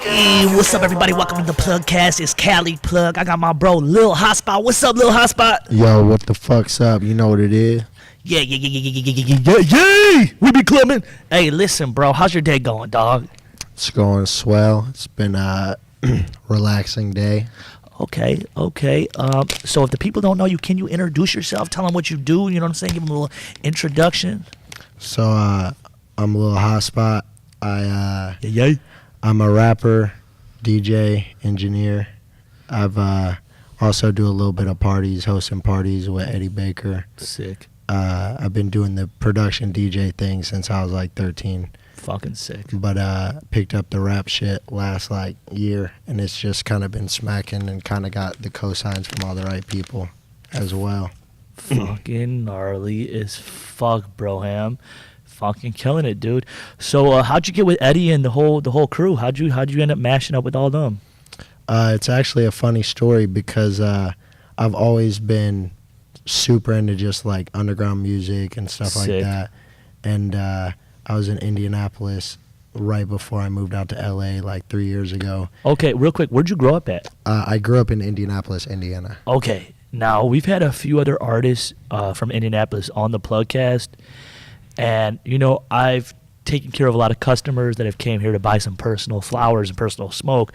Hey, what's up, everybody? Welcome to the PlugCast. It's Cali Plug. I got my bro Lil Hotspot. What's up, Lil Hotspot? Yo, what the fuck's up? You know what it is? Yeah. We be clubbing. Hey, listen, bro. How's your day going, dog? It's going swell. It's been a relaxing day. Okay. So if the people don't know you, can you introduce yourself? Tell them what you do. You know what I'm saying? Give them a little introduction. So I'm Lil Hotspot. Yeah. I'm a rapper, DJ, engineer. I've also do a little bit of parties, hosting parties with Eddie Baker. Sick. I've been doing the production DJ thing since I was like 13. Fucking sick. But picked up the rap shit last like year, and it's just kind of been smacking and kind of got the cosigns from all the right people as well. Fucking gnarly as fuck, Broham. Fucking killing it, dude. So how'd you get with Eddie and the whole crew? How'd you end up mashing up with all them? It's actually a funny story because I've always been super into just like underground music and stuff Sick. like that. And I was in Indianapolis right before I moved out to LA like 3 years ago. Okay, real quick, where'd you grow up at? I grew up in Indianapolis, Indiana. Okay, now we've had a few other artists from Indianapolis on the PlugCast, and you know I've taken care of a lot of customers that have came here to buy some personal flowers and personal smoke.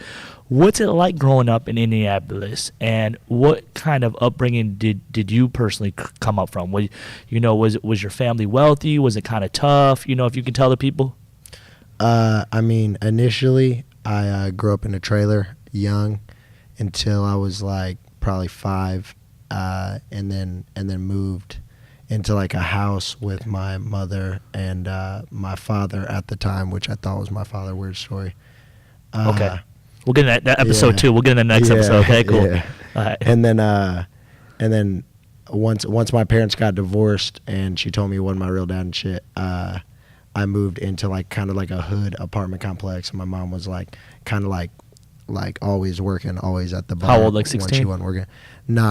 What's it like growing up in Indianapolis, and what kind of upbringing did you personally come up from? Was your family wealthy? Was it kind of tough? You know, if you can tell the people. I mean, initially I grew up in a trailer young until I was like probably 5, and then moved into like a house with my mother and my father at the time, which I thought was my father. Weird story. Okay. We'll get in that episode too. We'll get in the next episode. Okay, cool. Yeah. All right. And then once my parents got divorced and she told me it wasn't my real dad and shit, I moved into like kind of like a hood apartment complex. And my mom was like kind of like always working, always at the bar. How old? Like when 16? She wasn't working. No,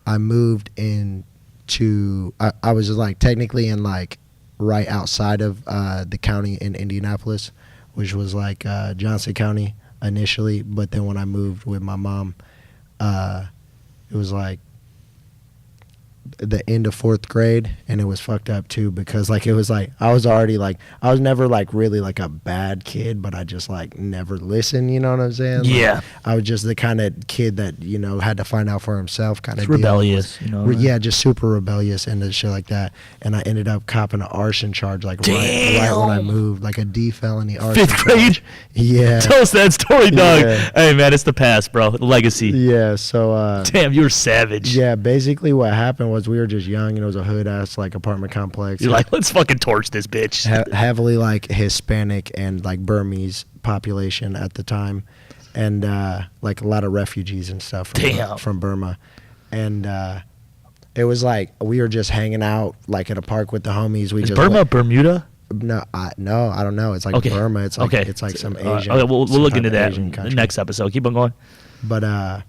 I moved into I was like technically in like right outside of the county in Indianapolis, which was like Johnson County initially, but then when I moved with my mom, it was like the end of 4th grade, and it was fucked up too because like it was like I was never like really like a bad kid, but I just like never listened, you know what I'm saying? Yeah. Like, I was just the kind of kid that, you know, had to find out for himself kind of deal. Rebellious, you know. Yeah, just super rebellious and shit like that. And I ended up copping an arson charge like right when I moved, like a D felony arson 5th grade? charge. Yeah. Tell us that story, dog. Yeah. Hey, man, it's the past, bro. The legacy. Yeah, so Damn, you were savage. yeah, basically what happened was we were just young, and it was a hood ass like apartment complex. You're like, let's fucking torch this bitch. Heavily like Hispanic and like Burmese population at the time, and like a lot of refugees and stuff from Burma. And it was like we were just hanging out like at a park with the homies. Is Burma Bermuda? No, I don't know. It's like Burma. It's like it's like some Asian. Okay, we'll look into that in in the next episode. Keep on going. But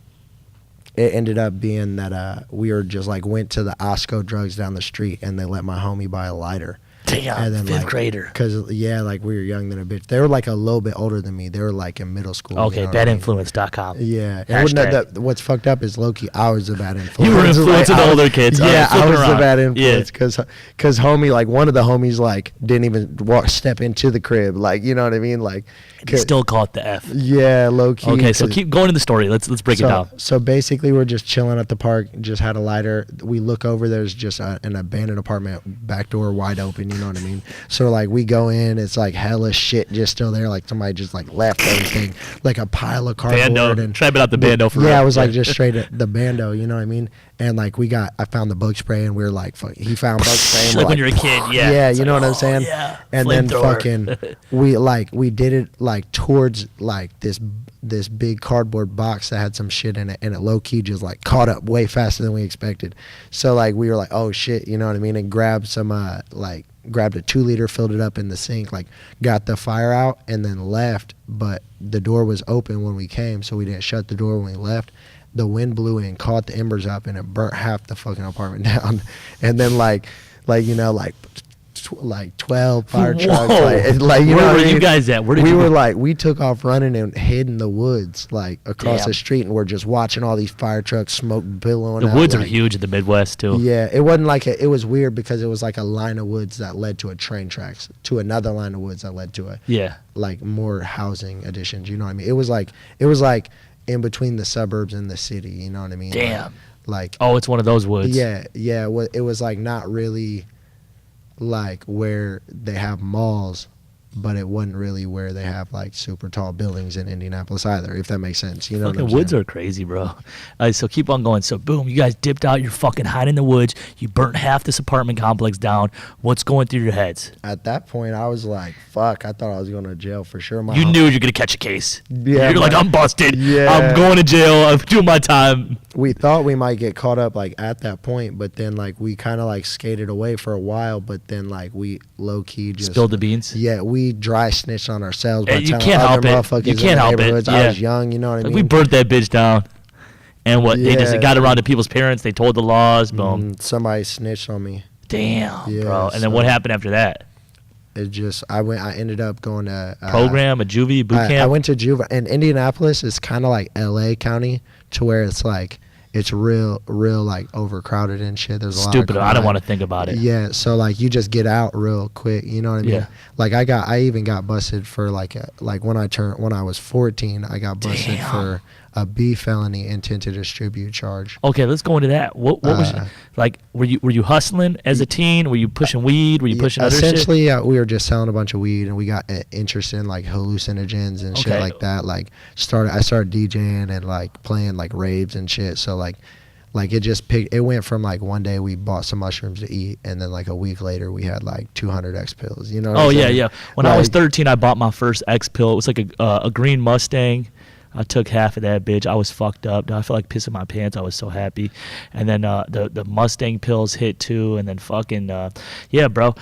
it ended up being that we were just like went to the Osco Drugs down the street, and they let my homie buy a lighter. Damn, and then, 5th like, grader. Because, yeah, like we were young than a bitch. They were like a little bit older than me. They were like in middle school. Okay, you know badinfluence.com. Yeah. Hashtag. What's fucked up is low-key, I was the bad influence. You were influencing the older kids. Yeah, I was the bad around. influence. Because homie, like one of the homies like didn't even step into the crib. Like, you know what I mean? Like, You still call it the F. Yeah, low-key. Okay, so keep going to the story. Let's break it down. So basically, we're just chilling at the park, just had a lighter. We look over, there's just an abandoned apartment, back door wide open, you know what I mean? So like we go in, it's like hella shit just still there, like somebody just like left everything, like a pile of cardboard. Bando. And Try out the bando for yeah, it was like just straight at the bando, you know what I mean? And like I found the bug spray, and we were like, fuck, he found bug spray. And like when you're a kid, yeah. Yeah, it's you like, know what I'm saying? Yeah. And then fucking, we did it like towards like this big cardboard box that had some shit in it, and it low key just like caught up way faster than we expected. So like we were like, oh shit, you know what I mean? And grabbed some grabbed a 2-liter, filled it up in the sink, like got the fire out, and then left. But the door was open when we came, so we didn't shut the door when we left. The wind blew in, caught the embers up, and it burnt half the fucking apartment down. And then like like 12 fire Whoa. trucks. Like you know Where what were I you mean? guys at? Where did we you were go? like, we took off running and hid in the woods, like across Damn. the street, and we're just watching all these fire trucks, smoke billowing The out, woods are like- huge in the Midwest too. Yeah, it wasn't like it was weird because it was like a line of woods that led to a train tracks to another line of woods that led to a Yeah. like more housing additions. You know what I mean? It was like in between the suburbs and the city. You know what I mean? Damn. Like Oh, it's one of those woods. yeah. It was like not really like where they have malls, but it wasn't really where they have like super tall buildings in Indianapolis either, if that makes sense. You know what Fucking I'm woods saying? are crazy, bro. So keep on going. So boom, you guys dipped out. You're fucking hiding in the woods. You burnt half this apartment complex down. What's going through your heads? At that point, I was like, "Fuck!" I thought I was going to jail for sure. You knew you're gonna catch a case. Yeah, You're like, man. I'm busted. Yeah. I'm going to jail. I'm doing my time. We thought we might get caught up like at that point, but then like we kind of like skated away for a while, but then like we low key just Spilled the beans. Yeah, we dry snitched on ourselves by And you telling can't other help it. motherfuckers You in can't the help it. neighborhoods. I Yeah. was young, you know what I Like, mean? we burnt that bitch down. And what they just Yeah. got around to people's parents. They told the laws. Boom. Somebody snitched on me. Damn, Yeah, bro. And then what so- happened after that? It just I ended up going to Program, a juvie, boot camp. I went to Juve, and Indianapolis is kind of like LA County, to where it's like it's real like overcrowded and shit. There's a Stupid. lot of I don't crime. want to think about it. Yeah, so like you just get out real quick, you know what I mean? Yeah. Like I even got busted for like when I was 14, I got busted Damn. for a B felony intent to distribute charge. Okay, let's go into that. What was like? Were you hustling as a teen? Were you pushing weed? Were you pushing other shit? Essentially, we were just selling a bunch of weed, and we got interested in like hallucinogens and shit Okay. like that. Like I started DJing and like playing like raves and shit. So like it just picked. It went from like one day we bought some mushrooms to eat, and then like a week later we had like 200 X pills. You know? What Oh I'm yeah, saying? yeah. When I was Like, 13, I bought my first X pill. It was like a green Mustang. I took half of that bitch. I was fucked up. Dude. I felt like pissing my pants. I was so happy. And then the Mustang pills hit too. And then fucking yeah, bro.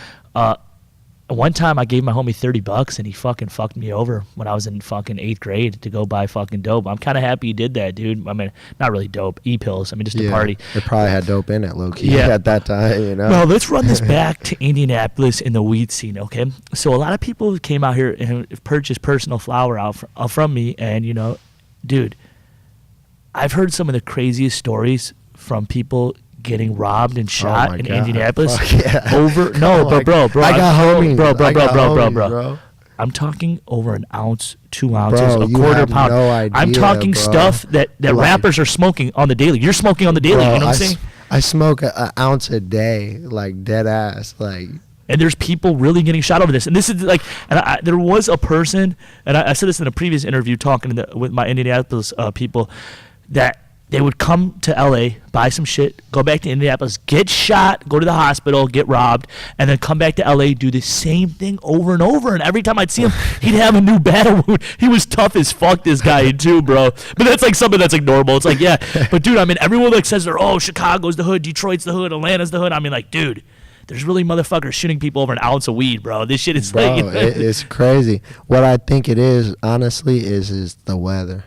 One time I gave my homie $30 and he fucking fucked me over when I was in fucking 8th grade to go buy fucking dope. I'm kind of happy he did that, dude. I mean, not really dope, e-pills. I mean, just a party. It probably had dope in it, low key. Yeah. At that time, you know. Well, let's run this back to Indianapolis in the weed scene, okay? So a lot of people came out here and purchased personal flower out from me, and you know, dude, I've heard some of the craziest stories from people getting robbed and shot my in God. Indianapolis. Fuck yeah. Over no, Oh but my- bro, I got homies. bro. I'm talking over an ounce, 2 ounces, Bro, a you quarter have pound. no I'm idea, talking bro. stuff that Like- rappers are smoking on the daily. You're smoking on the daily, you know what I'm saying? I smoke an ounce a day, like dead ass, like. And there's people really getting shot over this. And this is like, and there was a person, and I said this in a previous interview talking with my Indianapolis people, that they would come to LA, buy some shit, go back to Indianapolis, get shot, go to the hospital, get robbed, and then come back to LA, do the same thing over and over. And every time I'd see him, he'd have a new battle wound. He was tough as fuck, this guy too, bro. But that's like something that's like normal. It's like, yeah. But dude, I mean, everyone like says they're, oh, Chicago's the hood, Detroit's the hood, Atlanta's the hood. I mean, like, dude, there's really motherfuckers shooting people over an ounce of weed, bro. This shit is Bro, like, it's crazy. What I think it is, honestly, is the weather.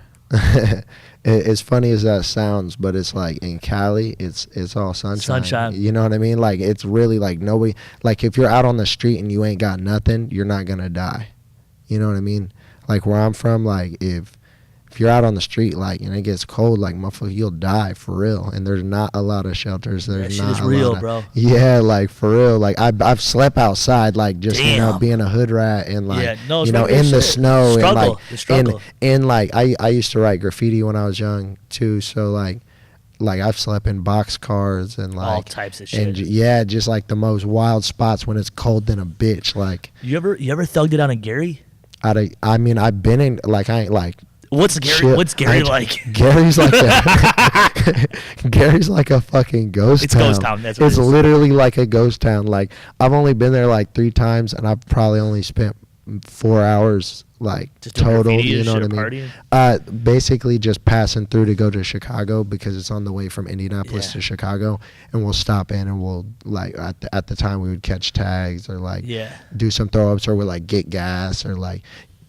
As funny as that sounds, but it's like in Cali, it's all sunshine. Sunshine. You know what I mean? Like it's really like nobody. Like if you're out on the street and you ain't got nothing, you're not gonna die. You know what I mean? Like where I'm from, like if you're out on the street, like and it gets cold, like motherfucker, you'll die for real. And there's not a lot of shelters. There's that shit not is a real, lot of, bro. Yeah, like for real. Like I've slept outside, like just you know Damn. being a hood rat and like Yeah, no, it's you know regular in the shit. snow Struggle, and like the struggle. and like I used to write graffiti when I was young too. So like I've slept in box cars and like all types of shit. and yeah, just like the most wild spots when it's cold than a bitch. Like You ever thugged it on a Gary? I mean I've been in like I ain't like. What's Gary? Shit, What's Gary like? Gary's like Gary's like a fucking ghost It's town. ghost town, that's what It's it is. literally like a ghost town. Like I've only been there like 3 times, and I've probably only spent 4 hours like Just doing total. graffiti You and know what I shit, mean? partying? Basically just passing through to go to Chicago because it's on the way from Indianapolis Yeah. to Chicago, and we'll stop in and we'll like at the time we would catch tags or like Yeah. do some throw ups or we'll like get gas or like.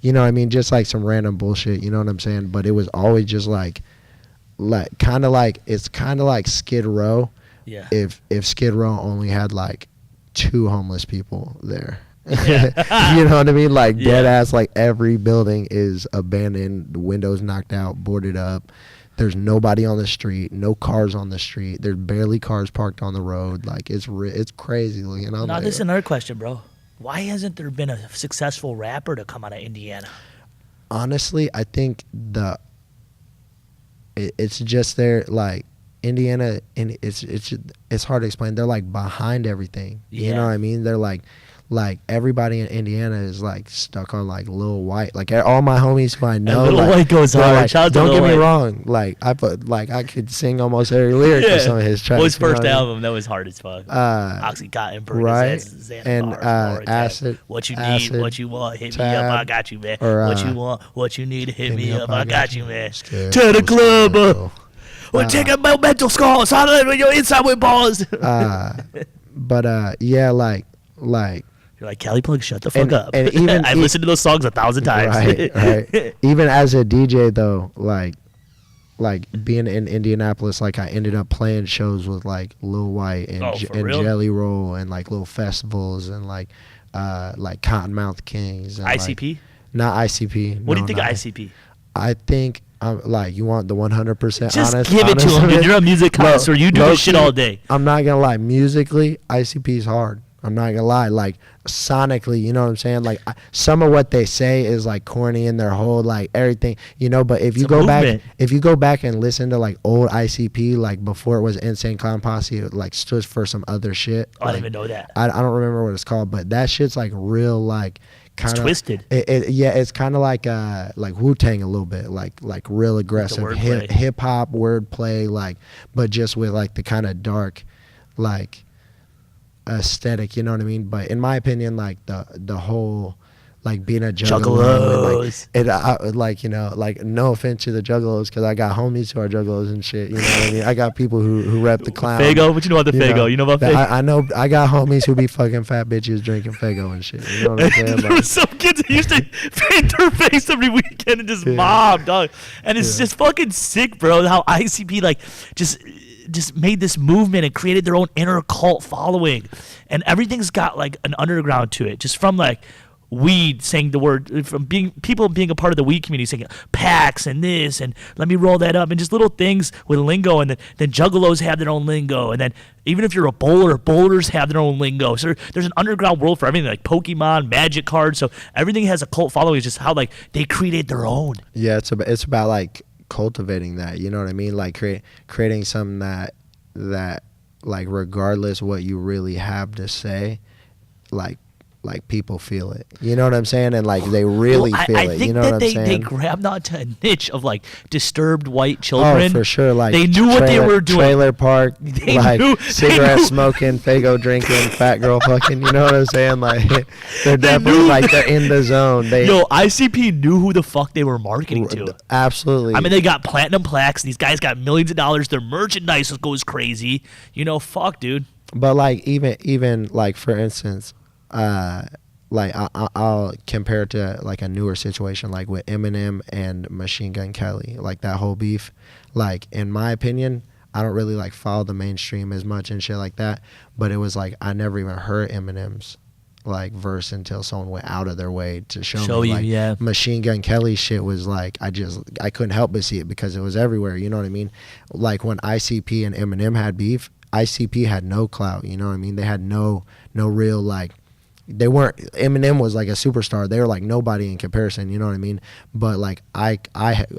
You know what I mean? Just like some random bullshit, you know what I'm saying? But it was always just like kind of like it's kind of like Skid Row Yeah. if Skid Row only had like 2 homeless people there. Yeah. You know what I mean? Like Yeah. dead ass. Like every building is abandoned, the windows knocked out, boarded up. There's nobody on the street, no cars on the street. There's barely cars parked on the road. Like it's crazy looking. I'm Now, like, this is another question, bro. Why hasn't there been a successful rapper to come out of Indiana? honestly, I think it's just there, like Indiana, and it's hard to explain. They're like behind everything. You Yeah. know what I mean? They're like everybody in Indiana is like stuck on like Lil White. Like all my homies who I know, Lil like, White goes they're hard. like, Shout out to don't Lil get me White. wrong. Like I could sing almost every lyric Yeah. of some of his tracks. Well, his you know first what I mean? album, that was hard as fuck. Oxycontin, right. Xanax, And, Xanax, Acid- what you need, Acid, what you want, hit me Tab, up, I got you, man. or, What you want, what you need, hit me up, I got you, man. Scared, To the so club, scared, bro. we're taking my mental scars, I live with your inside with balls. But yeah, like You're like, Cali Plug, shut the fuck And- up. and even- I've listened to those songs 1,000 times. right. Even as a DJ though, like being in Indianapolis, like I ended up playing shows with like Lil White and, Oh, for and real? Jelly Roll and like little festivals and like Cottonmouth Kings. And, ICP? Like, not ICP. What do no, you think not- of ICP? I think like you want the 100% Just honest. give it to honest him, dude. opinion? You're a music Low- connoisseur. You do this shit low-key, all day. I'm not gonna lie. Musically, ICP's hard. I'm not gonna lie. Like sonically, you know what I'm saying? Like some of what they say is like corny in their whole like everything, you know. But if you It's a go back, movement. if you go back and listen to like old ICP, like before it was Insane Clown Posse, it like stood for some other shit. Oh, I like, didn't even know that. I don't remember what it's called, but that shit's like real like kind of twisted. Yeah, it's kind of like Wu-Tang a little bit, like real aggressive wordplay. hip hop wordplay, like but just with like the kind of dark, like aesthetic, you know what I mean? But in my opinion, like the whole like being a juggalo, Juggalos. like you know, like no offense to the juggalos, because I got homies who are juggalos and shit. You know what I mean? I got people who rep the clown. Fago? What you know about the Fago? You know about that- Fago? I know I got homies who be fucking fat bitches drinking Fago and shit. You know what I'm saying? There was some kids that used to paint their face every weekend and just Yeah. mob, dog. And it's Yeah. just fucking sick, bro, how ICP like just made this movement and created their own inner cult following. And everything's got like an underground to it. Just from like weed, saying the word, from people being a part of the weed community, saying packs and this and let me roll that up, and just little things with lingo. And then juggalos have their own lingo, and then even if you're a bowler, bowlers have their own lingo. So there's an underground world for everything, like Pokemon, Magic cards. So everything has a cult following. It's just how like they created their own. Yeah, it's about like cultivating that. You know what I mean? Like creating something that like regardless what you really have to say, like people feel it. You know what I'm saying? And like they really Well, feel I it. think You know that what I'm they saying? grabbed onto a niche of like disturbed white children. Oh, for sure. Like they knew what they were doing. Trailer park, They like knew- cigarette they knew- smoking, Fago drinking, fat girl fucking. You know what I'm saying? Like they're definitely knew- like they're in the zone. They Yo, ICP knew who the fuck they were marketing to. absolutely. I mean, they got platinum plaques. These guys got millions of dollars. Their merchandise goes crazy. You know, fuck, dude. But like even like for instance, like I'll compare it to like a newer situation, like with Eminem and Machine Gun Kelly, like that whole beef. Like in my opinion, I don't really like follow the mainstream as much and shit like that. But it was like I never even heard Eminem's like verse until someone went out of their way to show me. you, Like yeah. Machine Gun Kelly shit was like I couldn't help but see it because it was everywhere. You know what I mean? Like when ICP and Eminem had beef, ICP had no clout. You know what I mean? They had no real like. They weren't. Eminem was like a superstar. They were like nobody in comparison. You know what I mean? But like I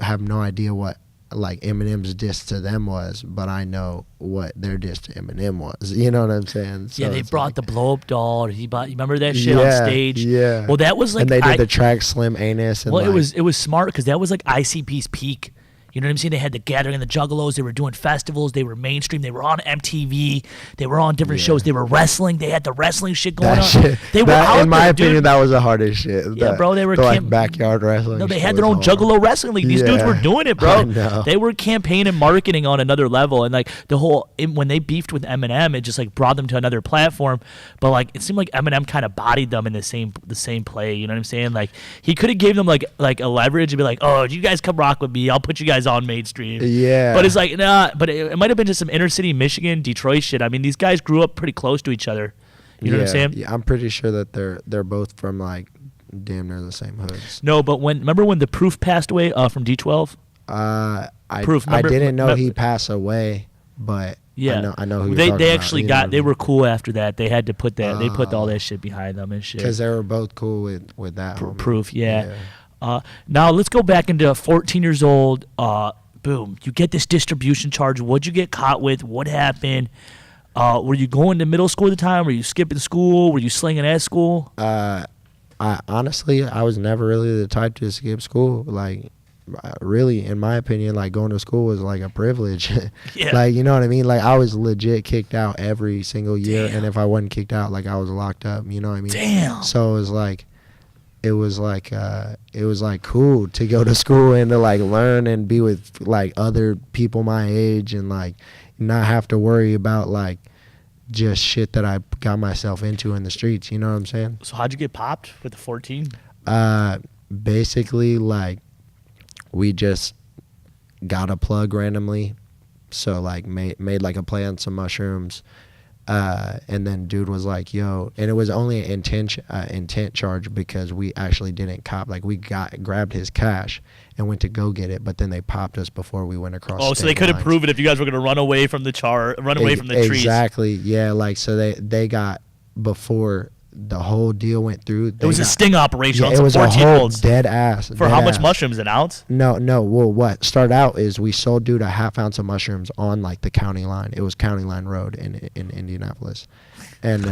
have no idea what like Eminem's diss to them was, but I know what their diss to Eminem was. You know what I'm saying? So Yeah, they it's brought like, the blow up doll. You remember that shit on stage? Yeah. Well, that was like and they did the track Slim Anus. And Well, like, it was smart because that was like ICP's peak. You know what I'm saying? They had the Gathering and the Juggalos. They were doing festivals. They were mainstream. They were on MTV. They were on different shows. They were wrestling. They had the wrestling shit going that on. shit. They were that, out in my there, opinion, dude. that was the hardest shit. Yeah, The- bro, they were the, like camp- backyard wrestling. No, they shit had their was own hard. Juggalo wrestling league. These dudes Yeah. were doing it, I bro. know. They were campaigning, marketing on another level, and like the whole when they beefed with Eminem, it just like brought them to another platform. But like it seemed like Eminem kind of bodied them in the same play. You know what I'm saying? Like he could have gave them like a leverage and be like, oh, you guys come rock with me. I'll put you guys on mainstream. Yeah. But it's like nah. But it might have been just some inner city Michigan, Detroit shit. I mean, these guys grew up pretty close to each other. You know what I'm saying? Yeah, I'm pretty sure that they're both from like damn near the same hoods. No, but remember when the Proof passed away from D12? Proof. I didn't know he passed away, but yeah, I know who they you're talking actually about, they were cool after that. They had to put that they put all that shit behind them and shit. Because they were both cool with that. Proof, yeah. Now let's go back into 14 years old. Boom, you get this distribution charge. What'd you get caught with? What happened? Were you going to middle school at the time? Were you skipping school? Were you slinging at school? I honestly, I was never really the type to skip school. Like, really, in my opinion, like going to school was like a privilege. Yeah. Like, you know what I mean? Like, I was legit kicked out every single year, Damn. and if I wasn't kicked out, like I was locked up. You know what I mean? Damn. So it was like cool to go to school and to like learn and be with like other people my age and like not have to worry about like just shit that I got myself into in the streets. You know what I'm saying? So how'd you get popped with the 14? Basically, like, we just got a plug randomly, so like made like a play on some mushrooms, and then dude was like, yo, and it was only an intent charge because we actually didn't cop. Like, we grabbed his cash and went to go get it, but then they popped us before we went across. Oh, so they couldn't prove it if you guys were gonna run away from the trees. Exactly, yeah. Like, so they got, before the whole deal went through. It was a sting operation on it some was a 14-year-olds. whole dead ass. For how much mushrooms? An ounce? No. Well, what started out is we sold dude a half ounce of mushrooms on like the county line. It was County Line Road in Indianapolis, and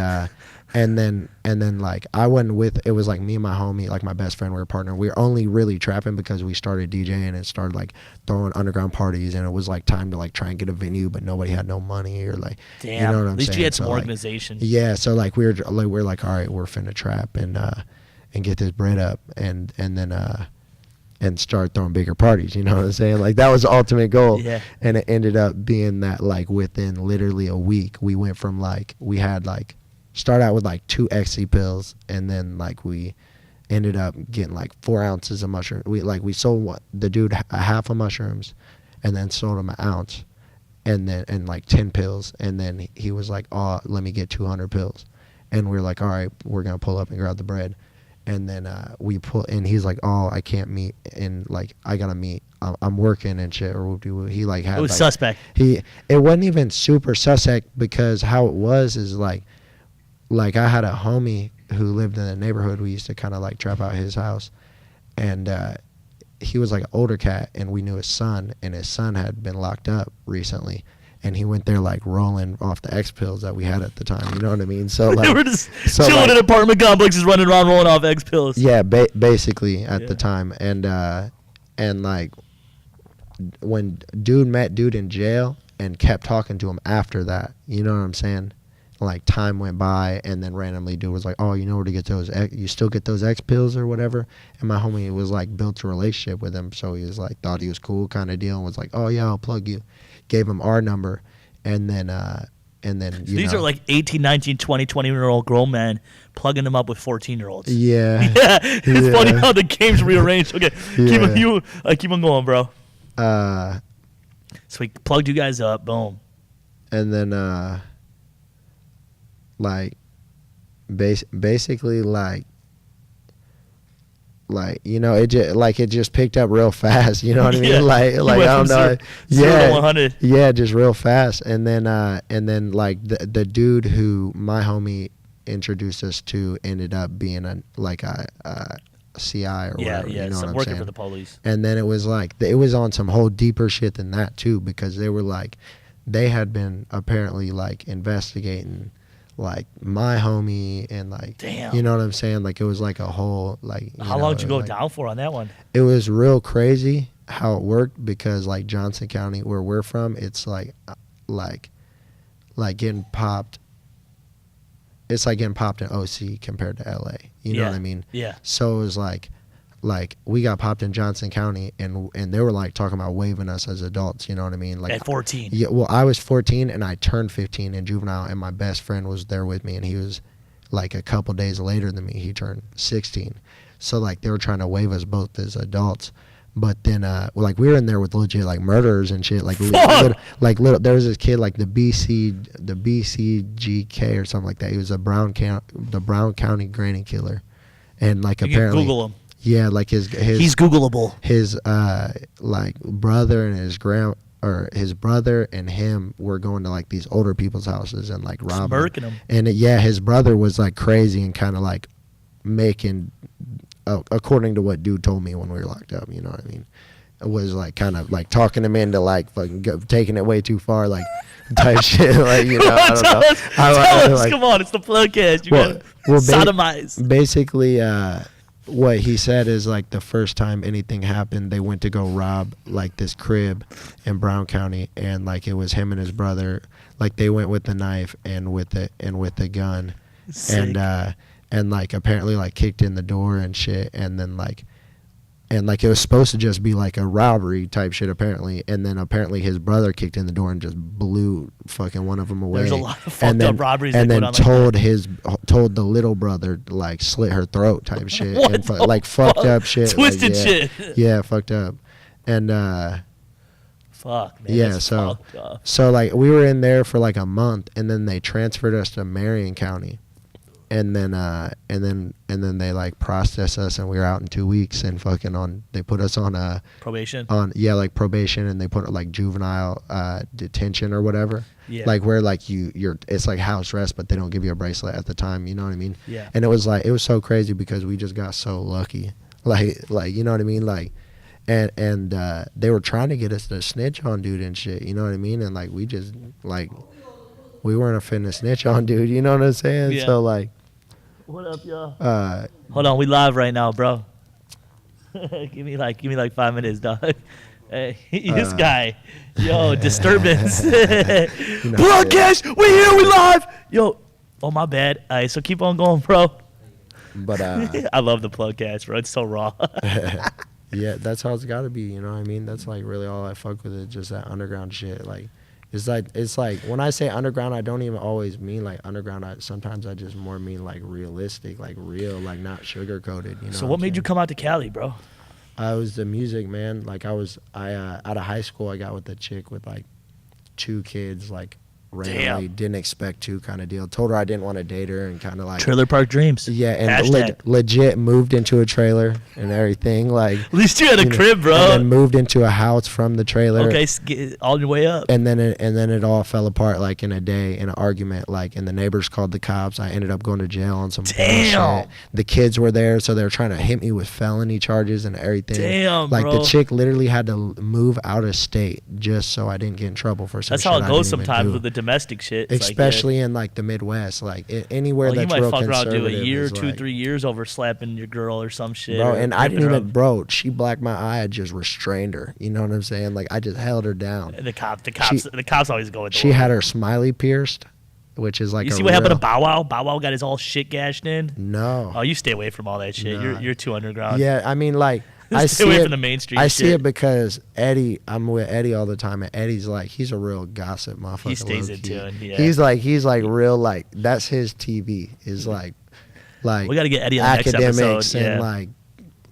then like I wasn't with. It was like me and my homie, like my best friend, we were partner. We were only really trapping because we started DJing and started like throwing underground parties, and it was like time to like try and get a venue, but nobody had no money or like. Damn. You know what I'm saying? At least you had some So, organization. Like, yeah, so like we're like, all right, we're finna trap and get this bread up and then and start throwing bigger parties. You know what I'm saying? Like, that was the ultimate goal. Yeah. And it ended up being that like within literally a week we went from like we had like start out with like 2 ecstasy pills, and then like we ended up getting like 4 ounces of mushroom. We sold the dude a half of mushrooms, and then sold him an ounce, and like 10 pills, and then he was like, oh, let me get 200 pills, and we were like, all right, we're gonna pull up and grab the bread, and then we pull, and he's like, oh, I can't meet, and like I gotta meet. I'm working and shit, or he like had. It was like, suspect. It wasn't even super suspect because how it was is like I had a homie who lived in the neighborhood. We used to kind of like trap out his house, and he was like an older cat, and we knew his son, and his son had been locked up recently, and he went there like rolling off the X pills that we had at the time. You know what I mean? So like they were just chilling in apartment complexes, running around rolling off X pills. Yeah, basically at the time, and like when dude met dude in jail and kept talking to him after that. You know what I'm saying? Like, time went by, and then randomly dude was like, oh, you know where to get those you still get those X pills or whatever, and my homie was like built a relationship with him, so he was like thought he was cool kind of deal, and was like, oh yeah, I'll plug you, gave him our number, and then so these are like 18, 19, 20, 20-year-old grown men plugging them up with 14-year-olds. Yeah. It's funny how the game's rearranged. Okay, keep on going, bro. So we plugged you guys up, boom, and then like basically like you know, it just picked up real fast. You know what I mean? Yeah. Like I don't know. 0 to 100. Yeah, just real fast. And then like the dude who my homie introduced us to ended up being a CI or whatever. You know what I'm working saying? for the police. And then it was like it was on some whole deeper shit than that too, because they were like they had been apparently like investigating like my homie and like, damn, you know what I'm saying? Like, it was like a whole like. How long did you go down for on that one? It was real crazy how it worked, because like Johnson County, where we're from, it's like getting popped. It's like getting popped in OC compared to LA. You know what I mean? Yeah. So it was like we got popped in Johnson County, and they were like talking about waiving us as adults. You know what I mean? Like at 14. Yeah. Well, I was 14 and I turned 15 in juvenile, and my best friend was there with me, and he was like a couple days later than me. He turned 16. So like they were trying to waive us both as adults, But then, like we were in there with legit like murderers and shit. Like, Fuck! little. There was this kid like the BCGK or something like that. He was the Brown County granny killer, and like You apparently, can Google him. yeah, like his He's Googleable. his like brother and his brother and him were going to like these older people's houses and like robbing Murking him. and his brother was like crazy and kind of like making according to what dude told me when we were locked up, you know what I mean, it was like kind of like talking him into like fucking taking it way too far, like type shit, like, you know. I don't know. Tell us, like, come on, it's the PlugCast. You gotta sodomize. Basically, what he said is like the first time anything happened, they went to go rob like this crib in Brown County, and like it was him and his brother. Like they went with the knife and with the gun, Sick. and like apparently like kicked in the door and shit, and then like it was supposed to just be like a robbery type shit apparently, and then apparently his brother kicked in the door and just blew fucking one of them away. There's a lot of fucked up robberies. And that then go down told the little brother to like slit her throat type shit. What And the like fucked up shit. Twisted like, shit. Yeah, fucked up. And Fuck, man. yeah, that's so fucked up. so like we were in there for like a month, and then they transferred us to Marion County. And then they like processed us, and we were out in 2 weeks, and fucking they put us on Probation. like probation, and they put like juvenile detention or whatever. Yeah. Like where like you're it's like house arrest, but they don't give you a bracelet at the time, you know what I mean? Yeah. And it was so crazy because we just got so lucky. Like you know what I mean? Like and they were trying to get us to snitch on dude and shit, you know what I mean? And like we just like we weren't finna snitch on dude, you know what I'm saying? Yeah. So like What up, y'all? Hold on, we live right now, bro. give me like 5 minutes, dog. Hey, this guy, yo, disturbance. PlugCast, we here, we live. Yo, oh my bad. All right, so keep on going, bro. But I love the PlugCast, bro. It's so raw. yeah, that's how it's got to be, you know what I mean? That's like really all I fuck with, it just that underground shit. Like it's like when I say underground, I don't even always mean like underground. Sometimes I just more mean like realistic, like real, like not sugar coated. You know. So what made you come out to Cali, bro? I was the music, man. Like I out of high school, I got with a chick with like 2 kids, like randomly, didn't expect to kind of deal. Told her I didn't want to date her and kind of like Trailer Park Dreams. Yeah, and legit moved into a trailer and everything. Like at least you had a crib, bro. And then moved into a house from the trailer. Okay, get all your way up. And then it all fell apart like in a day in an argument. Like, and the neighbors called the cops. I ended up going to jail on some bullshit. The kids were there, so they were trying to hit me with felony charges and everything. Damn, like bro. the chick literally had to move out of state just so I didn't get in trouble for some That's shit how it I goes didn't even sometimes do. with the domestic shit. It's Especially in like the Midwest, like anywhere you that's might real fuck around, conservative. do a year, is 2, like, 3 years over slapping your girl or some shit. bro, or and I didn't ripping her even, up. bro. She blacked my eye. I just restrained her. You know what I'm saying? Like I just held her down. And the cops always go with the She word. had her smiley pierced, which is like You a see what happened to real- Bow Wow? Bow Wow got his all shit gashed in. No. Oh, you stay away from all that shit. Nah. You're too underground. Yeah, I mean, like I Stay see away it. from the mainstream I see shit. it because Eddie. I'm with Eddie all the time, and Eddie's like he's a real gossip motherfucker. He stays in low-key. tune, yeah. He's like real like that's his TV. Is like We got to get Eddie on the next academics episode. and Yeah. like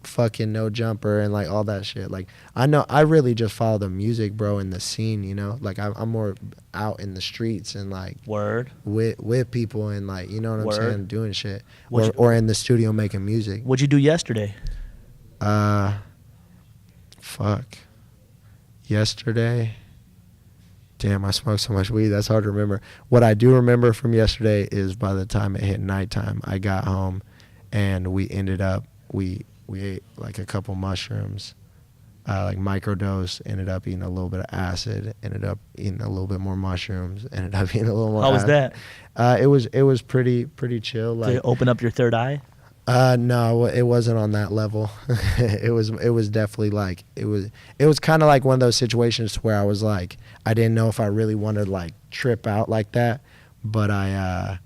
fucking No Jumper and like all that shit. Like I know I really just follow the music, bro, and the scene. You know, like I'm more out in the streets and like Word. with people and like you know what I'm Word. saying, doing shit What'd or in the studio making music. What'd you do yesterday? Fuck. Yesterday. Damn, I smoked so much weed. That's hard to remember. What I do remember from yesterday is by the time it hit nighttime, I got home, and we ended up we ate like a couple mushrooms, like microdose. Ended up eating a little bit of acid. Ended up eating a little bit more mushrooms. Ended up eating a little more. How was acid. that? It was pretty chill. Did Like it open up your third eye? no, it wasn't on that level. it was definitely like it was kind of like one of those situations where I was like I didn't know if I really wanted to like trip out like that, but I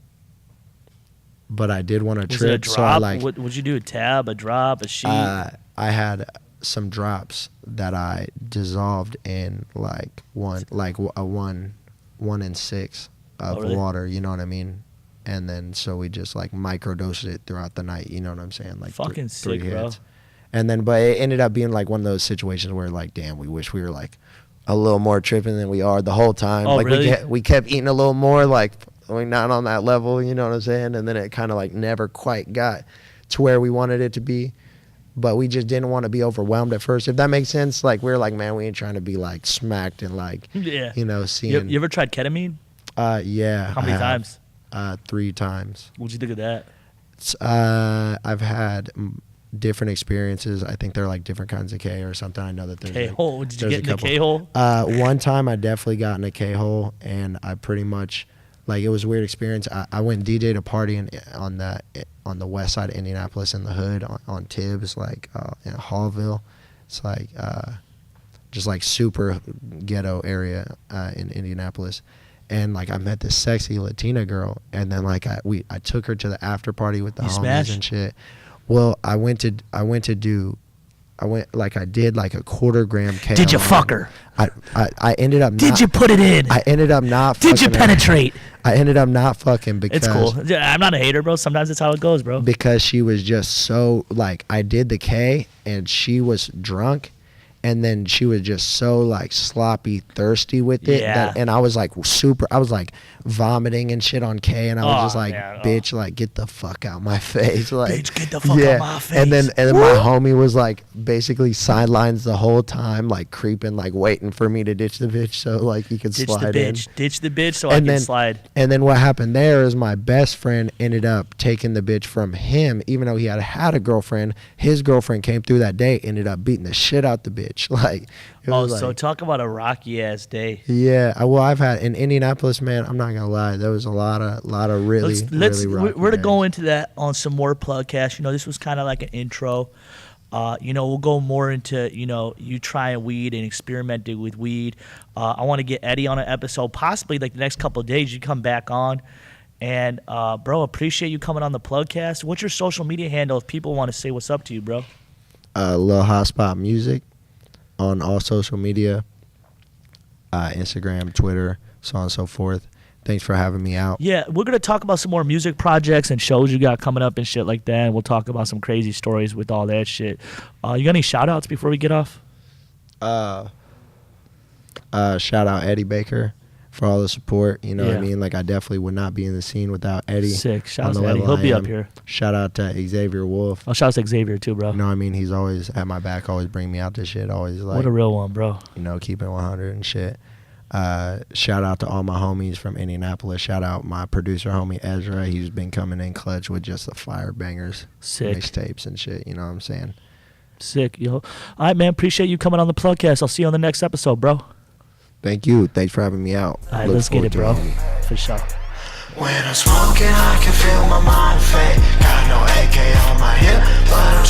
did want to Was trip. it a drop? So I like What'd you do? A tab, a drop, a sheet? I had some drops that I dissolved in like a 1 in 6 of really? water. You know what I mean? And then so we just like microdosed it throughout the night. You know what I'm saying? Like Fucking three sick, bro. hits. And then, but it ended up being like one of those situations where like, damn, we wish we were like a little more tripping than we are the whole time. Oh, like really? we kept eating a little more, like we're not on that level, you know what I'm saying? And then it kind of like never quite got to where we wanted it to be. But we just didn't want to be overwhelmed at first, if that makes sense. Like we were like, man, we ain't trying to be like smacked and like, Yeah. you know, seeing. You ever tried ketamine? Yeah. How many times? 3 times. What'd you think of that? I've had different experiences. I think they're like different kinds of K or something. I know that there's K-hole. Did you get in the couple. K-hole? One time I definitely got in a K-hole, and I pretty much, like, it was a weird experience. I went and DJ'd a party on the west side of Indianapolis in the hood on Tibbs, like in Hallville. It's like just like super ghetto area in Indianapolis. And like I met this sexy Latina girl, and then like I took her to the after party with the homies smashed? and shit. Well, I did like a quarter gram K. Did you fuck her? I ended up. Did you put it in? I ended up not. Did you penetrate? I ended up not fucking because It's cool. I'm not a hater, bro. Sometimes it's how it goes, bro. because she was just so like I did the K and she was drunk. And then she was just so like sloppy, thirsty with it. Yeah. And I was like I was like vomiting and shit on K. And I was just like, man, bitch, like get the fuck out my face. Like, Bitch, get the fuck out my face. And then my homie was like basically sidelines the whole time, like creeping, like waiting for me to ditch the bitch so like he could Ditch slide the in. bitch. Ditch the bitch so I can slide. And then what happened there is my best friend ended up taking the bitch from him, even though he had a girlfriend. His girlfriend came through that day, ended up beating the shit out the bitch. Like, it was So like, talk about a rocky ass day. yeah. Well, I've had in Indianapolis, man. I'm not gonna lie, there was a lot of really really rocky We're to days. go into that on some more PlugCast. You know, this was kind of like an intro. You know, we'll go more into, you know, you trying weed and experimenting with weed. I want to get Eddie on an episode, possibly like the next couple of days. You come back on. And, bro, appreciate you coming on the PlugCast. What's your social media handle if people want to say what's up to you, bro? Lil Hotspot Music on all social media, Instagram, Twitter, so on and so forth. Thanks for having me out. Yeah, we're going to talk about some more music projects and shows you got coming up and shit like that. And we'll talk about some crazy stories with all that shit. You got any shout-outs before we get off? Shout out Eddie Baker for all the support. You know what I Yeah. mean? Like, I definitely would not be in the scene without Eddie. Sick. Shout on out the to Eddie. level He'll be I up am. here. Shout out to Xavier Wolf. Oh, shout out to Xavier too, bro. You know what I mean? He's always at my back, always bring me out to shit, always like, What a real one, bro. you know, keeping 100 and shit. Shout out to all my homies from Indianapolis. Shout out my producer homie Ezra. He's been coming in clutch with just the fire bangers, Sick. mixtapes and shit. You know what I'm saying? Sick, yo. All right, man. Appreciate you coming on the PlugCast. I'll see you on the next episode, bro. Thank you. Thanks for having me out. All right, Look let's get forward it, to bro. homie. For sure. When I'm smoking, I can feel my mind fade. Got no AK on my hip, but I'm